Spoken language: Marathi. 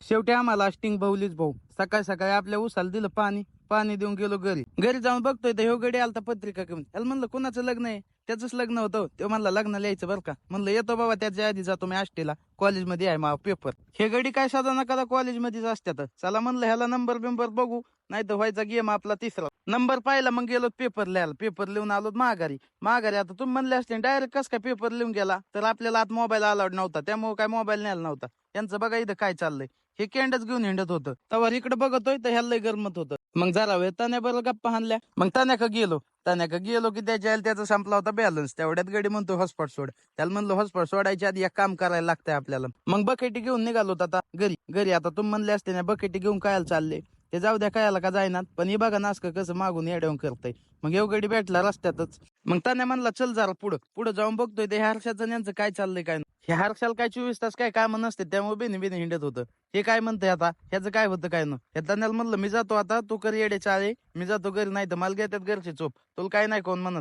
शेवटी आम्हाला स्टिंग भाऊलीच भाऊ सकाळी सकाळी आपल्या उसाला दिलं पाणी देऊन गेलो घरी जाऊन बघतोय तर ह्यो गडी आलता पत्रिका घेऊन. त्याला म्हणलं कुणाचं लग्न आहे, त्याच लग्न होतं. तो म्हणला लग्न लिहायचं बरं का. म्हणलं येतो बाबा, त्याच्या आधी जातो मी आष्टीला, कॉलेजमध्ये आहे मा पेपर. हे गडी काय साधा नका कॉलेजमध्येच असतात. चला म्हणलं ह्याला नंबर बिंबर बघू, नाही तर व्हायचा गेम आपला तिसरा. नंबर पाहिला, मग गेलो पेपर लिहायला. पेपर लिहून आलो माघारी. आता तुम्ही म्हणले असते डायरेक्ट कस काय पेपर लिहून गेला, तर आपल्याला आत मोबाईल अलाउड नव्हता, त्यामुळे काय मोबाईल न्यायला नव्हता. यांचं बघा इथं काय चाललंय. हे कॅन्डच घेऊन हिंडत होतं. तवर इकडे बघतोय तर ह्याला लय गरमत होतं. मग जरा वेळ तान्याबरोबर गप्पा हाणल्या. मग तान्याका गेलो की त्याचा संपला होता बॅलन्स. तेवढ्यात गडी म्हणतो हॉटस्पॉट सोड. त्याला म्हणलं हॉटस्पॉट सोडायच्या आधी एक काम करायला लागतंय आपल्याला. मग बकेटी घेऊन निघालो आता घरी. आता तुम्ही म्हणले असते ना बकेटी घेऊन कायला चालले, ते जाऊ द्या कायला का जायनात. पण हे बघा नासक कसं मागून येड्यावून करतय. मग गडी भेटला रस्त्यातच. मग तान्या म्हणला चल जरा पुढं जाऊन बघतोय ते हर्षाचं यांचं काय चाललंय काय. हे हर्षाला काय 24 तास काय काम नसते, त्यामुळे बेने हिंडत होतं. हे काय म्हणतंय आता, ह्याचं काय होतं काय न. ह्या तान्याला म्हणलं मी जातो आता, तू कर येडे चाळे, मी जातो घरी, नाही तर मला घेतात घरचे चोप. तुला काय नाही कोण म्हणत.